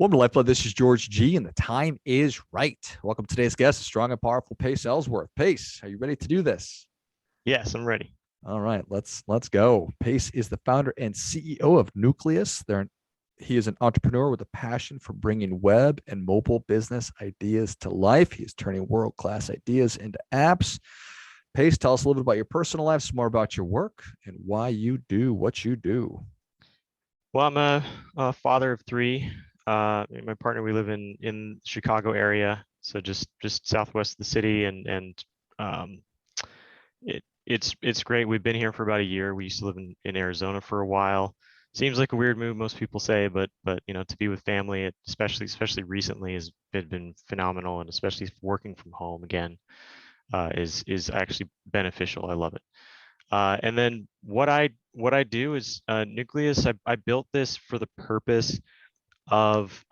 Welcome to LifeBlood. This is George G, and the time is right. Welcome to today's guest, strong and powerful Pace Ellsworth. Pace, are you ready to do this? Yes, I'm ready. All right, let's go. Pace is the founder and CEO of Nuclius. He is an entrepreneur with a passion for bringing web and mobile business ideas to life. He is turning world-class ideas into apps. Pace, tell us a little bit about your personal life, some more about your work, and why you do what you do. Well, I'm a father of three. Me and my partner, we live in Chicago area, so just southwest of the city, and it's great. We've been here for about a year. We used to live in Arizona for a while. Seems like a weird move, most people say, but to be with family, especially recently, has been phenomenal, and especially working from home again is actually beneficial. I love it. And then what I do is Nucleus. I built this for the purpose of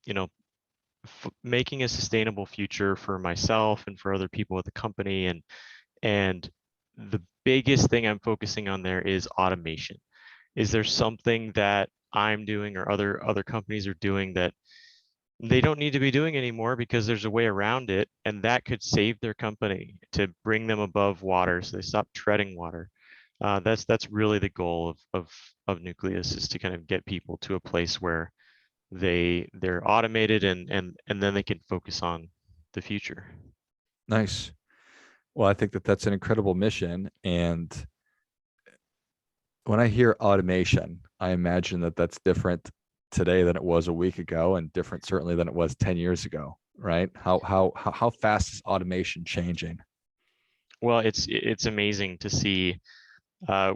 you know making a sustainable future for myself and for other people at the company. And the biggest thing I'm focusing on there is automation. Is there something that I'm doing or other companies are doing that they don't need to be doing anymore because there's a way around it, and that could save their company to bring them above water so they stop treading water. That's really the goal of Nucleus, is to kind of get people to a place where they're automated, and then they can focus on the future. Nice. Well, I think that that's an incredible mission. And when I hear automation, I imagine that that's different today than it was a week ago, and different certainly than it was 10 years ago, right? How fast is automation changing? Well, it's amazing to see.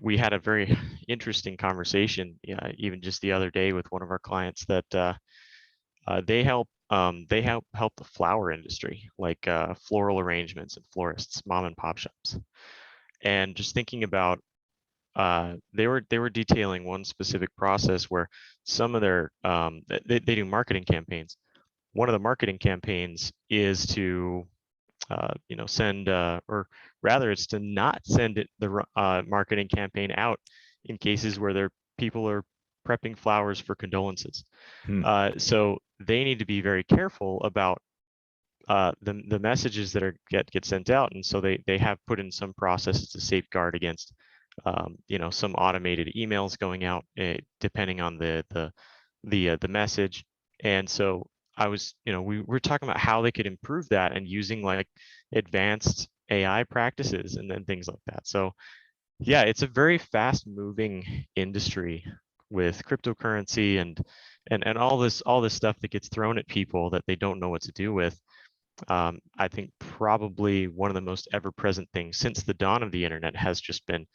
We had a very interesting conversation, even just the other day, with one of our clients that they help the flower industry, like floral arrangements and florists, mom and pop shops. And just thinking about, they were detailing one specific process where some of their they do marketing campaigns. One of the marketing campaigns is to send, or rather, it's to not send the marketing campaign out in cases where people are prepping flowers for condolences. Hmm. So they need to be very careful about the messages that get sent out, and so they have put in some processes to safeguard against some automated emails going out, depending on the message. And so we were talking about how they could improve that, and using like advanced AI practices and then things like that. So yeah, it's a very fast moving industry with cryptocurrency and all this stuff that gets thrown at people that they don't know what to do with. I think probably one of the most ever present things since the dawn of the internet has just been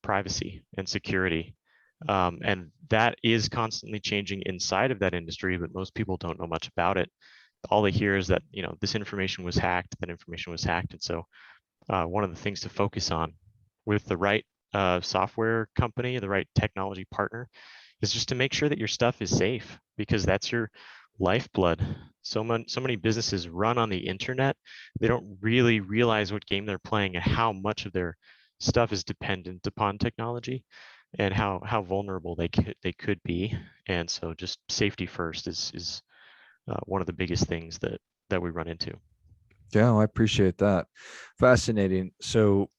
privacy and security. And that is constantly changing inside of that industry, but most people don't know much about it. All they hear is that, this information was hacked, that information was hacked. And so one of the things to focus on with the right software company, the right technology partner, is just to make sure that your stuff is safe, because that's your lifeblood. So many businesses run on the internet. They don't really realize what game they're playing and how much of their stuff is dependent upon technology, and how vulnerable they could be. And so just safety first is one of the biggest things that we run into. Yeah, I appreciate that. Fascinating. So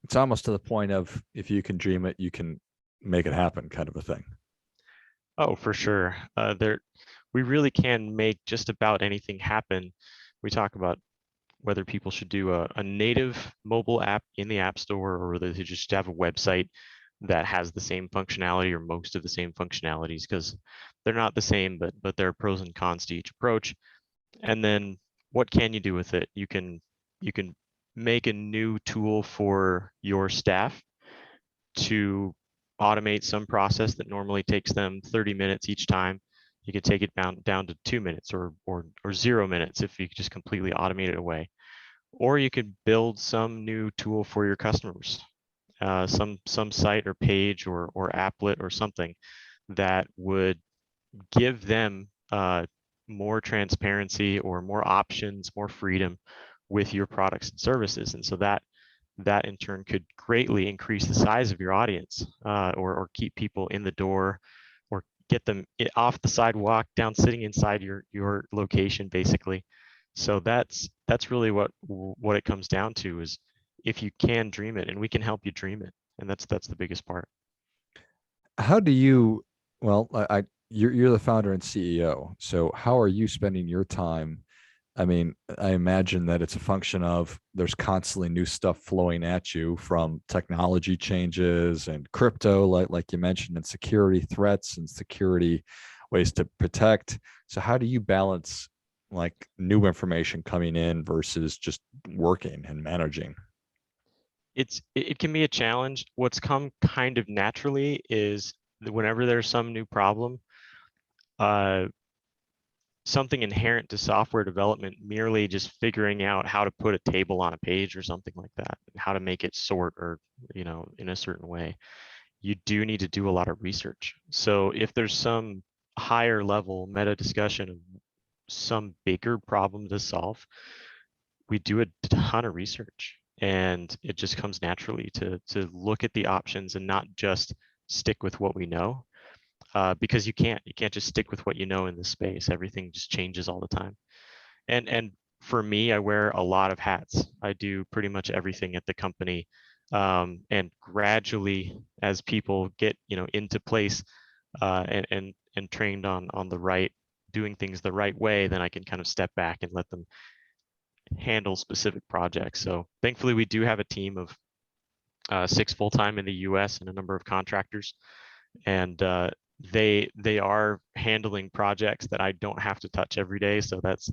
it's almost to the point of, if you can dream it, you can make it happen, kind of a thing. Oh, for sure. We really can make just about anything happen. We talk about whether people should do a native mobile app in the App Store, or whether they just have a website that has the same functionality or most of the same functionalities, because they're not the same, but there are pros and cons to each approach. And then what can you do with it? You can make a new tool for your staff to automate some process that normally takes them 30 minutes each time. You could take it down to 2 minutes, or 0 minutes if you just completely automate it away. Or you could build some new tool for your customers, some site or page or applet or something that would give them more transparency or more options, more freedom with your products and services. And so that in turn could greatly increase the size of your audience, or keep people in the door, or get them off the sidewalk, down sitting inside your location, basically. So that's really what it comes down to, is if you can dream it, and we can help you dream it, and that's the biggest part. How do you, well, you're the founder and CEO. So how are you spending your time? I mean, I imagine that it's a function of there's constantly new stuff flowing at you from technology changes and crypto, like you mentioned, and security threats and security ways to protect. So how do you balance like new information coming in versus just working and managing? It can be a challenge. What's come kind of naturally is that whenever there's some new problem, uh, something inherent to software development, merely just figuring out how to put a table on a page or something like that, and how to make it sort, or in a certain way, you do need to do a lot of research. So if there's some higher level meta discussion of some bigger problem to solve, we do a ton of research, and it just comes naturally to look at the options and not just stick with what we know, because you can't just stick with what you know in this space. Everything just changes all the time. And for me, I wear a lot of hats. I do pretty much everything at the company, and gradually, as people get into place, and trained on the right, doing things the right way, then I can kind of step back and let them handle specific projects. So thankfully, we do have a team of 6 full-time in the US and a number of contractors, and they are handling projects that I don't have to touch every day. So that's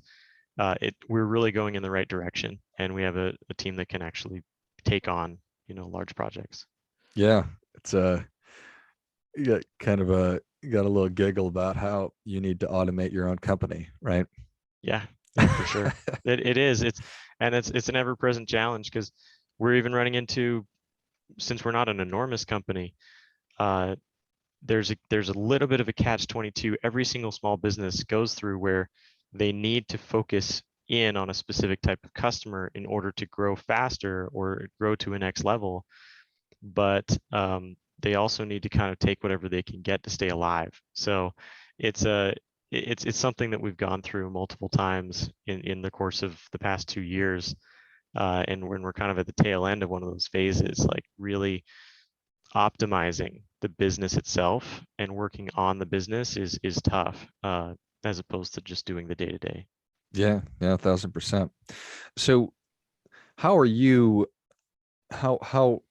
it. We're really going in the right direction, and we have a team that can actually take on large projects. Yeah, it's a you got kind of a you got a little giggle about how you need to automate your own company, right? Yeah, yeah, for sure. It is. It's an ever-present challenge, because we're even running into, since we're not an enormous company, uh, there's a little bit of a catch-22 every single small business goes through, where they need to focus in on a specific type of customer in order to grow faster or grow to a next level. But they also need to kind of take whatever they can get to stay alive. So it's a it's something that we've gone through multiple times in the course of the past 2 years, and when we're kind of at the tail end of one of those phases, like really optimizing the business itself and working on the business is tough, as opposed to just doing the day to day. Yeah, yeah, 1,000%. So how are you how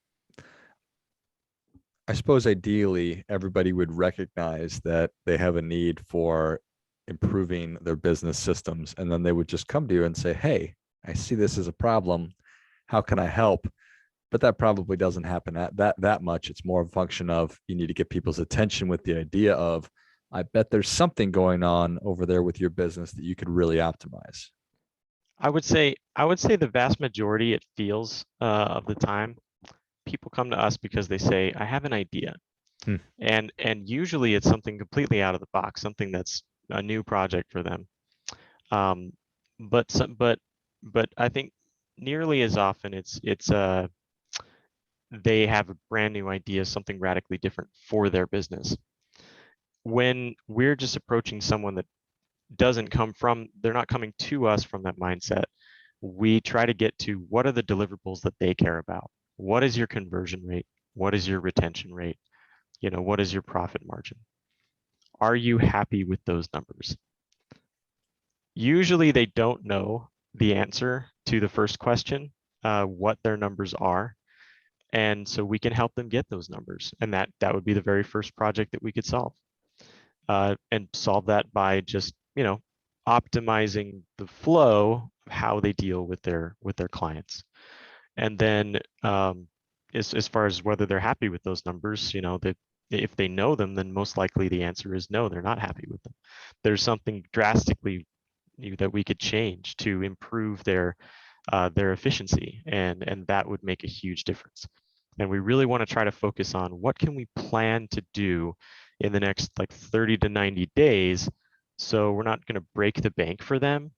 I suppose ideally everybody would recognize that they have a need for improving their business systems, and then they would just come to you and say, "Hey, I see this as a problem. How can I help?" But that probably doesn't happen at that much. It's more a function of you need to get people's attention with the idea of, I bet there's something going on over there with your business that you could really optimize. I would say the vast majority, it feels, of the time, people come to us because they say, I have an idea. Hmm. And usually it's something completely out of the box, something that's a new project for them. Um, but some, but I think nearly as often it's they have a brand new idea, something radically different for their business. When we're just approaching someone that they're not coming to us from that mindset, we try to get to what are the deliverables that they care about. What is your conversion rate? What is your retention rate? What is your profit margin? Are you happy with those numbers? Usually they don't know the answer to the first question, what their numbers are. And so we can help them get those numbers. And that would be the very first project that we could solve. And solve that by just, optimizing the flow of how they deal with their clients. And then, as far as whether they're happy with those numbers, that if they know them, then most likely the answer is no, they're not happy with them. There's something drastically that we could change to improve their efficiency, and that would make a huge difference. And we really want to try to focus on what can we plan to do in the next like 30 to 90 days, so we're not going to break the bank for them,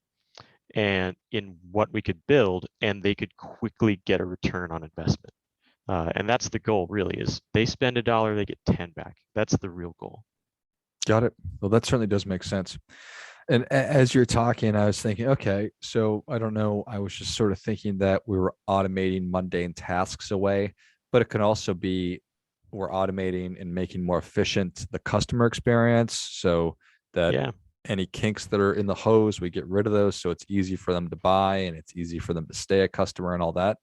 and in what we could build, and they could quickly get a return on investment. And that's the goal, really, is they spend $1, they get 10 back. That's the real goal. Got it. Well, that certainly does make sense. And as you're talking, I was thinking, okay, so I don't know. I was just sort of thinking that we were automating mundane tasks away, but it can also be we're automating and making more efficient the customer experience so that Yeah. any kinks that are in the hose, we get rid of those so it's easy for them to buy and it's easy for them to stay a customer and all that.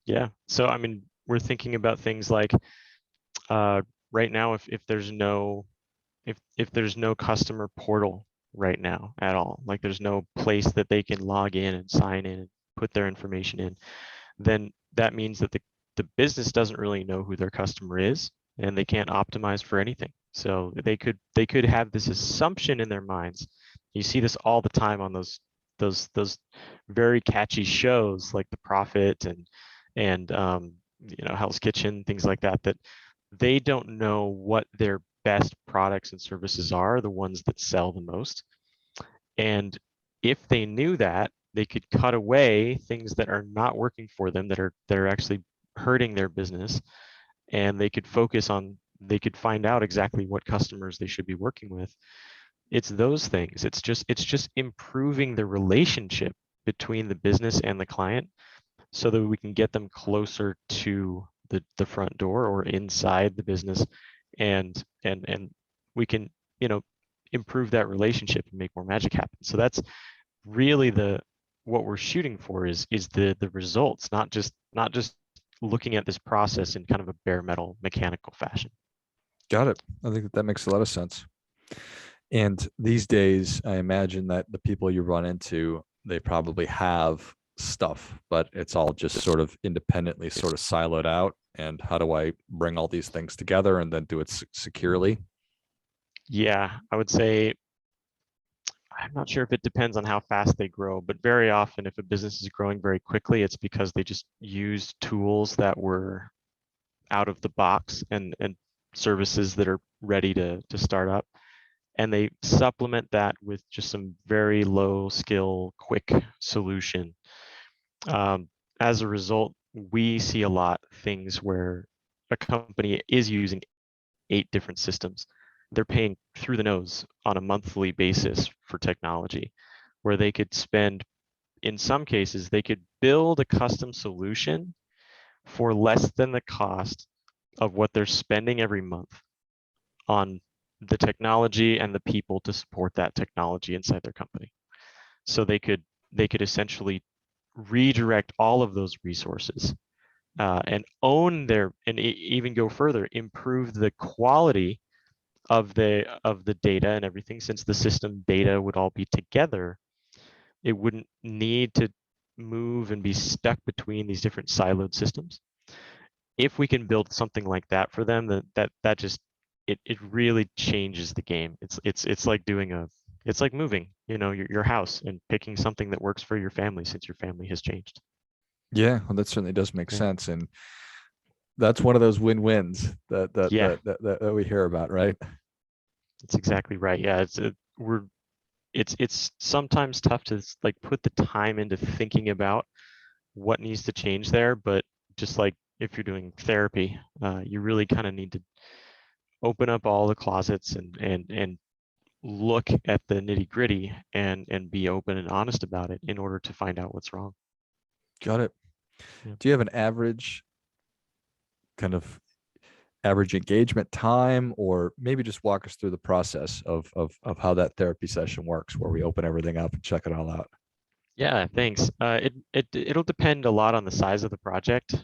Yeah. So, I mean, we're thinking about things like uh, right now, if there's no if there's no customer portal right now at all, like there's no place that they can log in and sign in and put their information in, then that means that the business doesn't really know who their customer is, and they can't optimize for anything. So they could have this assumption in their minds. You see this all the time on those very catchy shows like The Prophet and Hell's Kitchen, things like that, that they don't know what their best products and services are, the ones that sell the most. And if they knew that, they could cut away things that are not working for them, that are actually hurting their business, and they could find out exactly what customers they should be working with. It's those things. It's just improving the relationship between the business and the client so that we can get them closer to the front door or inside the business, and we can, you know, improve that relationship and make more magic happen. So that's really the what we're shooting for is the results, not just looking at this process in kind of a bare metal mechanical fashion. Got it. I think that that makes a lot of sense. And these days, I imagine that the people you run into, they probably have stuff, but it's all just sort of independently, sort of siloed out. And how do I bring all these things together and then do it securely? Yeah, I would say I'm not sure if it depends on how fast they grow, but very often if a business is growing very quickly, it's because they just used tools that were out of the box and services that are ready to start up. And they supplement that with just some very low skill, quick solution. As a result, we see a lot things where a company is using 8 different systems. They're paying through the nose on a monthly basis for technology, where they could spend, in some cases, they could build a custom solution for less than the cost of what they're spending every month on the technology and the people to support that technology inside their company. So they could essentially redirect all of those resources, and own their, and even go further, improve the quality of the data and everything. Since the system data would all be together, it wouldn't need to move and be stuck between these different siloed systems. If we can build something like that for them, that just it really changes the game. It's like doing it's like moving, your house and picking something that works for your family since your family has changed. Yeah, well, that certainly does make Yeah. sense. And that's one of those win-wins that Yeah, that we hear about, right? that's exactly right. Yeah, it's sometimes tough to like put the time into thinking about what needs to change there, but just like if you're doing therapy, you really kind of need to open up all the closets and look at the nitty gritty and be open and honest about it in order to find out what's wrong. Got it. Yeah. Do you have an average kind of average engagement time, or maybe just walk us through the process of how that therapy session works, where we open everything up and check it all out? Yeah, thanks. It'll depend a lot on the size of the project.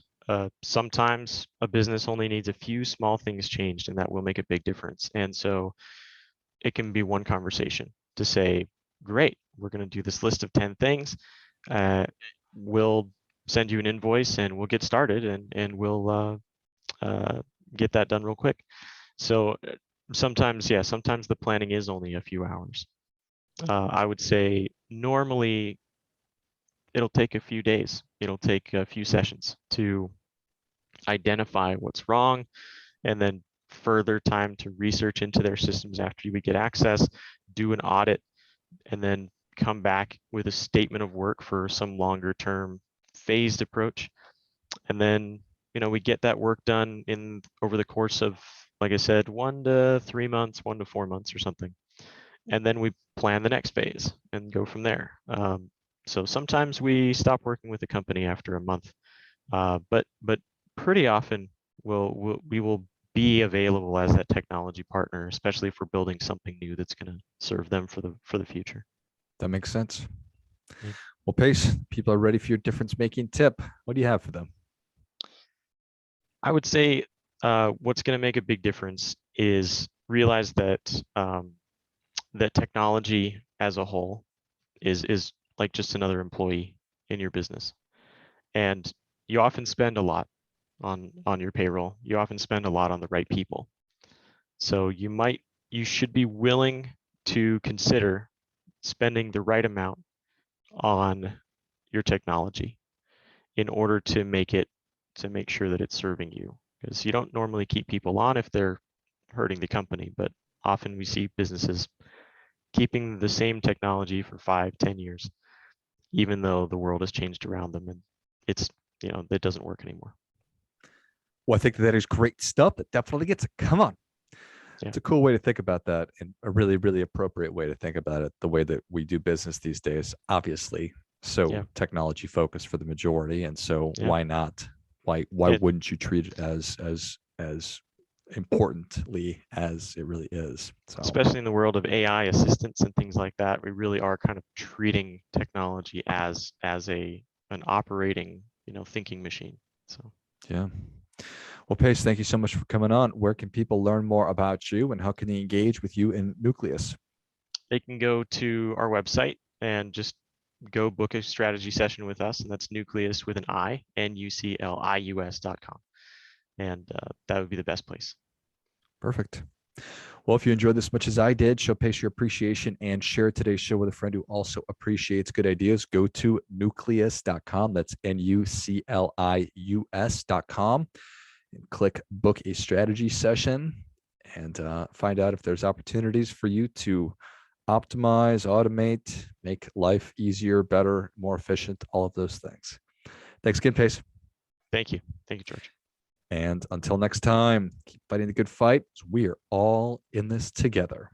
Sometimes a business only needs a few small things changed, and that will make a big difference. And so it can be one conversation to say, "Great, we're going to do this list of 10 things. Uh, we'll send you an invoice, and we'll get started, and we'll uh, get that done real quick." So sometimes, yeah, sometimes the planning is only a few hours. I would say normally it'll take a few days. It'll take a few sessions to identify what's wrong, and then further time to research into their systems after we get access, do an audit, and then come back with a statement of work for some longer term phased approach. And then we get that work done in over the course of like I said, 1 to 3 months, 1 to 4 months or something. And then we plan the next phase and go from there. So sometimes we stop working with the company after a month, but pretty often we will be available as that technology partner, especially if we're building something new that's going to serve them for the future. That makes sense. Yeah. Well, Pace, people are ready for your difference making tip. What do you have for them? I would say what's going to make a big difference is realize that that technology as a whole is like just another employee in your business, and you often spend a lot on your payroll. You often spend a lot on the right people. So you should be willing to consider spending the right amount on your technology in order to make sure that it's serving you. Because you don't normally keep people on if they're hurting the company, but often we see businesses keeping the same technology for 5, 10 years, even though the world has changed around them and it's, it doesn't work anymore. Well, I think that is great stuff. That definitely gets it. Come on. Yeah. It's a cool way to think about that, and a really, really appropriate way to think about it, the way that we do business these days, obviously. So Yeah. technology focused for the majority. And so Yeah. why not? Why It, wouldn't you treat it as importantly as it really is? So especially in the world of AI assistants and things like that, we really are kind of treating technology as an operating, thinking machine. So yeah. Well, Pace, thank you so much for coming on. Where can people learn more about you, and how can they engage with you in Nuclius? they can go to our website and just go book a strategy session with us, and that's Nuclius with an I, nuclius.com. And that would be the best place. Perfect. Well, if you enjoyed this as much as I did, show Pace your appreciation and share today's show with a friend who also appreciates good ideas. Go to nuclius.com. That's nuclius.com, and click book a strategy session, and find out if there's opportunities for you to optimize, automate, make life easier, better, more efficient, all of those things. Thanks again, Pace. Thank you. Thank you, George. And until next time, keep fighting the good fight. We are all in this together.